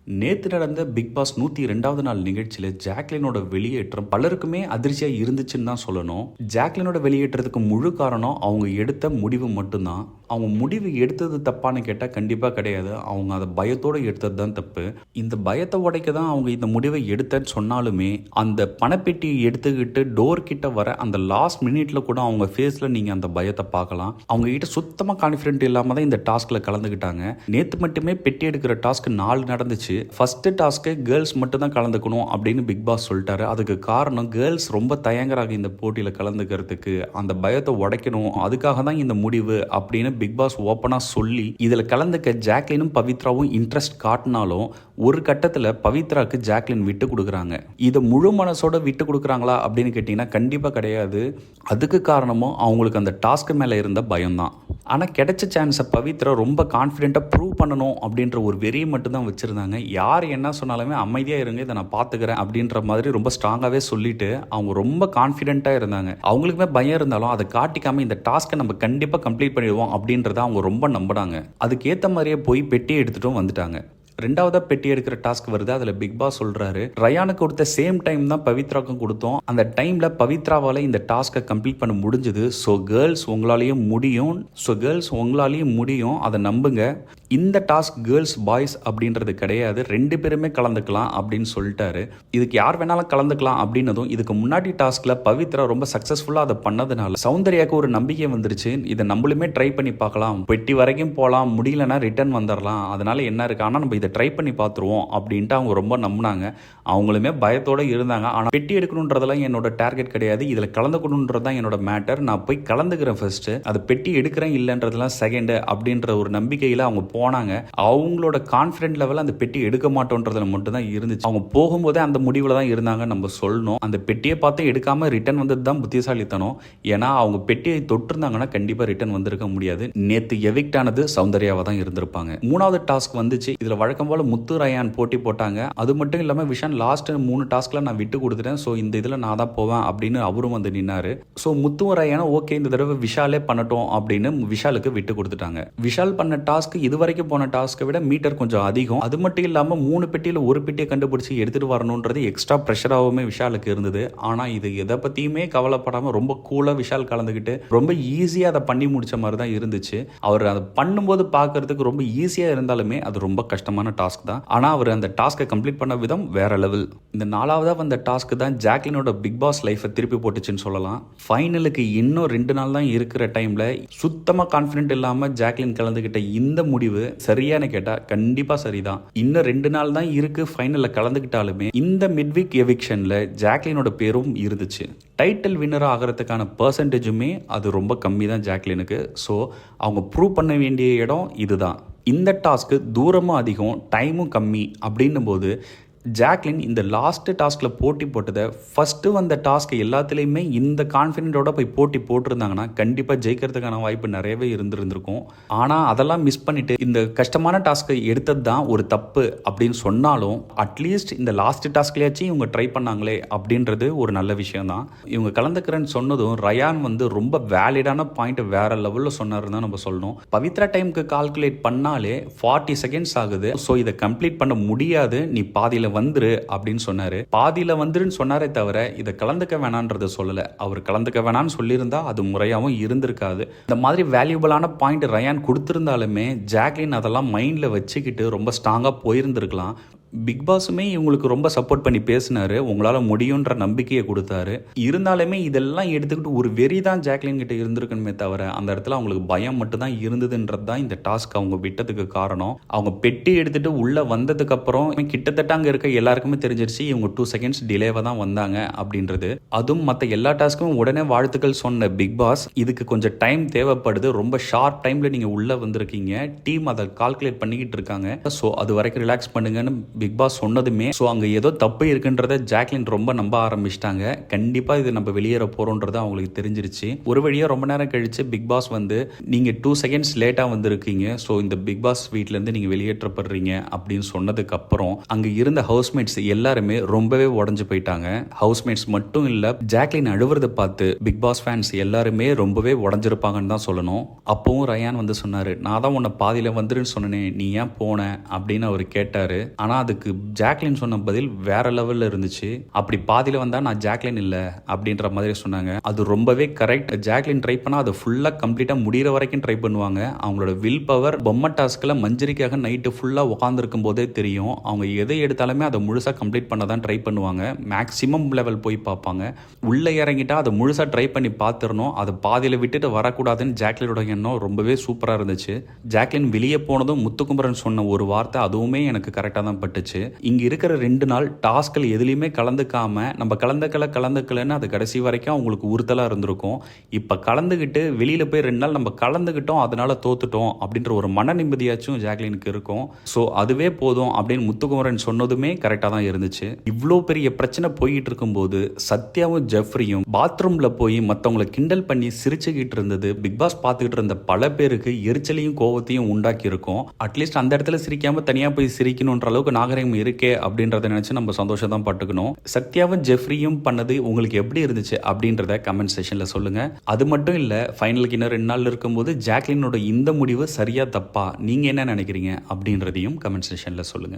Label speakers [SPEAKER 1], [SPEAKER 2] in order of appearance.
[SPEAKER 1] நேத்து நடந்த big pass 102வது நாள் நிகழ்ச்சியில ஜாக்லினோட வெளியேற்றம் பலருக்குமே அதிர்ச்சியா இருந்துச்சுன்னு தான் சொல்லணும். ஜாக்லினோட வெளியேற்றத்துக்கு முழு காரணம் அவங்க எடுத்த முடிவு மட்டும்தான். அவங்க முடிவு எடுத்தது தப்பான்னு கேட்டால் கண்டிப்பாக கிடையாது. அவங்க அதை பயத்தோடு எடுத்தது தான் தப்பு. இந்த பயத்தை உடைக்க தான் அவங்க இந்த முடிவை எடுத்தேன்னு சொன்னாலுமே அந்த பணப்பெட்டியை எடுத்துக்கிட்டு டோர் கிட்ட வர அந்த லாஸ்ட் மினிட்ல கூட அவங்க ஃபேஸில் நீங்கள் அந்த பயத்தை பார்க்கலாம். அவங்க கிட்ட சுத்தமாக கான்ஃபிடென்ட் இல்லாமல் தான் இந்த டாஸ்கில் கலந்துக்கிட்டாங்க. நேற்று மட்டுமே பெட்டி எடுக்கிற டாஸ்க் 4 நடந்துச்சு. ஃபர்ஸ்ட் டாஸ்க்கு கேர்ள்ஸ் மட்டும் தான் கலந்துக்கணும் அப்படின்னு பிக் பாஸ் சொல்லிட்டாரு. அதுக்கு காரணம் கேர்ள்ஸ் ரொம்ப தயங்குறாங்க இந்த போட்டியில் கலந்துக்கிறதுக்கு. அந்த பயத்தை உடைக்கணும், அதுக்காக தான் இந்த முடிவு அப்படின்னு பிக் பாஸ் ஓப்பனாக சொல்லி இதில் கலந்துக்க ஜாக்லினும் பவித்ராவும் இன்ட்ரெஸ்ட் காட்டினாலும் ஒரு கட்டத்தில் பவித்ராக்கு ஜாக்லின் விட்டு கொடுக்குறாங்க. இதை முழு மனசோட விட்டு கொடுக்குறாங்களா அப்படின்னு கேட்டிங்கன்னா கண்டிப்பாக கிடையாது. அதுக்கு காரணமும் அவங்களுக்கு அந்த டாஸ்க்கு மேலே இருந்த பயம்தான். ஆனால் கிடைச்ச சான்ஸை பவித்ரா ரொம்ப கான்ஃபிடென்ட்டாக ப்ரூவ் பண்ணணும் அப்படின்ற ஒரு வெறியை மட்டும்தான் வச்சுருந்தாங்க. யார் என்ன சொன்னாலுமே அமைதியாக இருங்க, இதை நான் பார்த்துக்கிறேன் அப்படின்ற மாதிரி ரொம்ப ஸ்ட்ராங்காகவே சொல்லிட்டு அவங்க ரொம்ப கான்ஃபிடென்ட்டாக இருந்தாங்க. அவங்களுக்குமே பயம் இருந்தாலும் அதை காட்டிக்காமல் இந்த டாஸ்க்கை நம்ம கண்டிப்பாக கம்ப்ளீட் பண்ணிடுவோம் அப்படின்றத அவங்க ரொம்ப நம்பினாங்க. அதுக்கேற்ற மாதிரியே போய் பெட்டியை எடுத்துகிட்டும் வந்துட்டாங்க. ரெண்டாவதா பெட்டி எடுக்கிற டாஸ்க் வருது. அதில் பிக் பாஸ் சொல்றாரு, ரயானுக்கு கொடுத்த சேம் டைம் தான் பவித்ராக்கும் கொடுத்தோம். அந்த டைம்ல பவித்ராவால இந்த டாஸ்க்கை கம்ப்ளீட் பண்ண முடிஞ்சது. ஸோ கேர்ள்ஸ் உங்களாலேயும் முடியும், அதை நம்புங்க. இந்த டாஸ்க் கேர்ள்ஸ் பாய்ஸ் அப்படின்றது கிடையாது, 2 பேருமே கலந்துக்கலாம் அப்படின்னு சொல்லிட்டாரு. இதுக்கு யார் வேணாலும் கலந்துக்கலாம் அப்படின்னதும் இதுக்கு முன்னாடி டாஸ்க்ல பவித்ரா ரொம்ப சக்சஸ்ஃபுல்லாக அதை பண்ணதுனால சௌந்தர்யாவுக்கு ஒரு நம்பிக்கை வந்துருச்சு. இதை நம்மளுமே ட்ரை பண்ணி பார்க்கலாம், பெட்டி வரைக்கும் போகலாம், முடியலன்னா ரிட்டர்ன் வந்துடலாம், அதனால என்ன இருக்கு, ஆனால் நம்ம இதை ட்ரை பண்ணி பார்த்துருவோம் அப்படின்ட்டு அவங்க ரொம்ப நம்பினாங்க. அவங்களுமே பயத்தோடு இருந்தாங்க. ஆனால் பெட்டி எடுக்கணுன்றதெல்லாம் என்னோட டார்கெட் கிடையாது, இதில் கலந்துக்கணுன்றது தான் என்னோட மேட்டர், நான் போய் கலந்துக்கிறேன் ஃபர்ஸ்ட், அது பெட்டி எடுக்கிறேன் இல்லைன்றதுலாம் செகண்டு அப்படின்ற ஒரு நம்பிக்கையில் அவங்க போனாங்க. அவங்களோட கான்ஃபிடென்ட் லெவல் அந்த பெட்டி எடுக்க மாட்டோன்றதுல மட்டும் தான் இருந்துச்சு. அவங்க போகும்போதே அந்த முடிவில் தான் இருந்தாங்க. நம்ம சொல்லணும், அந்த பெட்டியை பார்த்து எடுக்காம ரிட்டர்ன் வந்தது தான் புத்திசாலித்தனம். ஏன்னா அவங்க பெட்டியை தொட்டிருந்தாங்கன்னா கண்டிப்பாக ரிட்டர்ன் வந்திருக்க முடியாது. நேற்று எவிக்ட் ஆனது சௌந்தர்யாவாக தான் இருந்திருப்பாங்க. 3வது டாஸ்க் வந்துச்சு. இதில் வழக்கம் போல முத்து ரயான் போட்டி போட்டாங்க. அது மட்டும் இல்லாமல் விஷான் லாஸ்ட் 3 டாஸ்க்ல நான் விட்டு கொடுத்துட்டேன், ஸோ இந்த இதில் நான் தான் போவேன் அப்படின்னு அவரும் வந்து நின்னாரு. ஸோ முத்துவும் ரயானும் ஓகே இந்த தடவை விஷாலே பண்ணட்டும் அப்படின்னு விஷாலுக்கு விட்டு கொடுத்துட்டாங்க. விஷால் பண்ண டாஸ்க் இதுவரைக்கும் போன டாஸ்க்கை விட மீட்டர் கொஞ்சம் அதிகம். அது மட்டும் இல்லாமல் 3 பெட்டியில் ஒரு பெட்டியை கண்டுபிடிச்சி எடுத்துட்டு வரணுன்றது எக்ஸ்ட்ரா ப்ரெஷராகவுமே விஷாலுக்கு இருந்தது. ஆனால் இது எதை பற்றியுமே கவலைப்படாமல் ரொம்ப கூலாக விஷால் கலந்துக்கிட்டு ரொம்ப ஈஸியாக அதை பண்ணி முடிச்ச மாதிரி தான் இருந்துச்சு. அவர் அதை பண்ணும்போது பார்க்கறதுக்கு ரொம்ப ஈஸியாக இருந்தாலுமே அது ரொம்ப கஷ்டமான டாஸ்க் தான். ஆனால் அவர் அந்த டாஸ்க்கை கம்ப்ளீட் பண்ண விதம் வேற லெவல். இந்த 4வதாக வந்த டாஸ்க் தான் ஜாக்லினோட பிக் பாஸ் லைஃபை திருப்பி போட்டுச்சுன்னு சொல்லலாம். ஃபைனலுக்கு இன்னும் 2 நாள் தான் இருக்கிற டைம்ல சுத்தமாக கான்ஃபிடென்ட் இல்லாமல் ஜாக்லின் கலந்துக்கிட்ட இந்த முடிவு சரியான கேட்டால் கண்டிப்பாக சரிதான். இன்னும் 2 நாள் தான் இருக்கு ஃபைனலில் கலந்துக்கிட்டாலுமே இந்த மிட்வீக் எவிக்ஷனில் ஜாக்லினோட பேரும் இருந்துச்சு. டைட்டில் வின்னராக ஆகிறதுக்கான பர்சன்டேஜுமே அது ரொம்ப கம்மி தான் ஜாக்லினுக்கு. ஸோ அவங்க ப்ரூவ் பண்ண வேண்டிய இடம் இதுதான். இந்த டாஸ்க்கு தூரமும் அதிகம், டைமும் கம்மி அப்படின்னும் போது ஜாக்லின் இந்த லாஸ்ட் டாஸ்கில் போட்டி போட்டதை ஃபஸ்ட்டு வந்த டாஸ்க் எல்லாத்துலேயுமே இந்த கான்ஃபிடென்ட்டோட போய் போட்டி போட்டிருந்தாங்கன்னா கண்டிப்பாக ஜெயிக்கிறதுக்கான வாய்ப்பு நிறையவே இருந்திருக்கும். ஆனால் அதெல்லாம் மிஸ் பண்ணிட்டு இந்த கஷ்டமான டாஸ்க்கை எடுத்தது தான் ஒரு தப்பு அப்படின்னு சொன்னாலும் அட்லீஸ்ட் இந்த லாஸ்ட் டாஸ்க்லேயாச்சும் இவங்க ட்ரை பண்ணாங்களே அப்படின்றது ஒரு நல்ல விஷயம் தான். இவங்க கலந்துக்கிறேன்னு சொன்னதும் ரயான் வந்து ரொம்ப வேலிடான பாயிண்ட் வேற லெவலில் சொன்னாருன்னு தான் நம்ம சொல்லணும். பவித்ரா டைமுக்கு கால்குலேட் பண்ணாலே 40 செகண்ட்ஸ் ஆகுது. ஸோ இதை கம்ப்ளீட் பண்ண முடியாது, நீ பாதியில் வந்துரு அப்படின்னு சொன்னாரு. பாதியில வந்துருன்னு சொன்னாரே தவிர இதை கலந்துக்க வேணான்றதை சொல்லல. அவர் கலந்துக்க வேணான்னு சொல்லியிருந்தா அது முறையாகவும் இருந்திருக்காது. இந்த மாதிரி வேல்யூபிளான பாயிண்ட் ரயான் கொடுத்திருந்தாலுமே ஜாக்லின் அதெல்லாம் மைண்ட்ல வச்சுக்கிட்டு ரொம்ப ஸ்ட்ராங்கா போயிருந்திருக்கலாம். பிக் பாஸுமே இவங்களுக்கு ரொம்ப சப்போர்ட் பண்ணி பேசினாரு, உங்களால் முடியுன்ற நம்பிக்கையை கொடுத்தாரு. இருந்தாலுமே இதெல்லாம் எடுத்துக்கிட்டு ஒரு வெறி தான் ஜாக்லின் கிட்ட இருந்திருக்கணுமே தவிர அந்த இடத்துல அவங்களுக்கு பயம் மட்டும் தான் இருந்ததுன்றது தான் இந்த டாஸ்க் அவங்க விட்டதுக்கு காரணம். அவங்க பெட்டி எடுத்துட்டு உள்ள வந்ததுக்கு அப்புறம் கிட்டத்தட்ட அங்கே இருக்க எல்லாருக்குமே தெரிஞ்சிருச்சு இவங்க 2 செகண்ட்ஸ் டிலேவா தான் வந்தாங்க அப்படின்றது. அதுவும் மற்ற எல்லா டாஸ்க்கும் உடனே வாழ்த்துக்கள் சொன்ன பிக் பாஸ் இதுக்கு கொஞ்சம் டைம் தேவைப்படுது, ரொம்ப ஷார்ட் டைம்ல நீங்க உள்ள வந்திருக்கீங்க, டீம் அதை கால்குலேட் பண்ணிக்கிட்டு இருக்காங்க, ஸோ அது வரைக்கும் ரிலாக்ஸ் பண்ணுங்கன்னு பிக் பாஸ் சொன்னதுமே ஸோ அங்கே ஏதோ தப்பு இருக்குன்றத ஜாக்லின் ரொம்ப நம்ப ஆரம்பிச்சிட்டாங்க. கண்டிப்பாக இது நம்ம வெளியேற போகிறோன்றது அவங்களுக்கு தெரிஞ்சிருச்சு. ஒரு வழியாக ரொம்ப நேரம் கழிச்சு பிக் பாஸ் வந்து நீங்கள் 2 செகண்ட்ஸ் லேட்டாக வந்திருக்கீங்க, ஸோ இந்த பிக் பாஸ் வீட்டிலேருந்து நீங்கள் வெளியேற்றப்படுறீங்க அப்படின்னு சொன்னதுக்கப்புறம் அங்கே இருந்த ஹவுஸ்மேட்ஸ் எல்லாருமே ரொம்பவே உடஞ்சு போயிட்டாங்க. ஹவுஸ்மேட்ஸ் மட்டும் இல்லை, ஜாக்லின் அழுவுறதை பார்த்து பிக் பாஸ் ஃபேன்ஸ் எல்லாருமே ரொம்பவே உடஞ்சிருப்பாங்கன்னு தான் சொல்லணும். அப்பவும் ரயான் வந்து சொன்னார், நான் தான் உன்னை பாதியில் வந்துருன்னு சொன்னேன், நீ ஏன் போன அப்படின்னு அவர் கேட்டார். ஆனால் அதுக்கு ஜாக்லின் சொன்ன பதில் வேற லெவலில் இருந்துச்சு. அப்படி பாதியில் வந்தால் நான் ஜாக்லின் இல்லை அப்படின்ற மாதிரி சொன்னாங்க. அது ரொம்பவே கரெக்ட். ஜாக்லின் ட்ரை பண்ணால் அதை ஃபுல்லாக கம்ப்ளீட்டாக முடிகிற வரைக்கும் ட்ரை பண்ணுவாங்க. அவங்களோட வில் பவர் பொம்மை டாஸ்கில் மஞ்சரிக்காக நைட்டு ஃபுல்லாக உட்காந்துருக்கும் போதே தெரியும். அவங்க எதை எடுத்தாலுமே அதை முழுசாக கம்ப்ளீட் பண்ண தான் ட்ரை பண்ணுவாங்க. மேக்ஸிமம் லெவல் போய் பார்ப்பாங்க. உள்ளே இறங்கிட்டா அதை முழுசாக ட்ரை பண்ணி பார்த்துடணும். அதை பாதியில் விட்டுட்டு வரக்கூடாதுன்னு ஜாக்லினோட எண்ணம் ரொம்பவே சூப்பராக இருந்துச்சு. ஜாக்லின் வெளியே போனதும் முத்துக்குமரன் சொன்ன ஒரு வார்த்தை அதுவுமே எனக்கு கரெக்டாக தான் பட்டுச்சு. இங்கே இருக்கிற 2 நாள் டாஸ்கில் எதுலேயுமே கலந்துக்காம நம்ம கலந்துக்கலன்னு அது கடைசி வரைக்கும் அவங்களுக்கு உறுத்தலாக இருந்திருக்கும். இப்போ கலந்துக்கிட்டு வெளியில் போய் 2 நாள் நம்ம கலந்துக்கிட்டோம், அதனால தோத்துட்டோம் அப்படின்ற ஒரு மன நிம்மதியாச்சும் ஜாக்லினுக்கு இருக்கும். ஸோ அதுவே போதும் அப்படின்னு முத்துக்குமரன் சொன்னதுமே கரெக்டாக தான் இருந்துச்சு. இவ்வளோ பெரிய பிரச்சனை போயிட்டு இருக்கும்போது சத்யாவும் ஜெஃப்ரியும் பாத்ரூமில் போய் மற்றவங்களை கிண்டல் பண்ணி சிரிச்சுக்கிட்டு இருந்தது பிக் பாஸ் பார்த்துக்கிட்டு இருந்த பல பேருக்கு எரிச்சலையும் கோவத்தையும் உண்டாக்கி இருக்கும். அட்லீஸ்ட் அந்த இடத்துல சிரிக்காம தனியாக போய் சிரிக்கணுன்ற அளவுக்கு நாகரிகம் இருக்கே அப்படின்றத நினைச்சு நம்ம சந்தோஷம் தான் பட்டுக்கணும். சத்யாவும் ஜெஃப்ரியும் பண்ணது உங்களுக்கு எப்படி இருந்துச்சு அப்படின்றத கமெண்ட் செக்ஷன்ல சொல்லுங்க. அது மட்டும் இல்ல, ஃபைனலுக்கு இன்னும் 2 நாள் இருக்கும்போது ஜாக்லினோட இந்த முடிவு சரியா தப்பா நீங்க என்ன நினைக்கிறீங்க அப்படின்றதையும் கமெண்ட் செக்ஷன்ல சொல்லுங்க.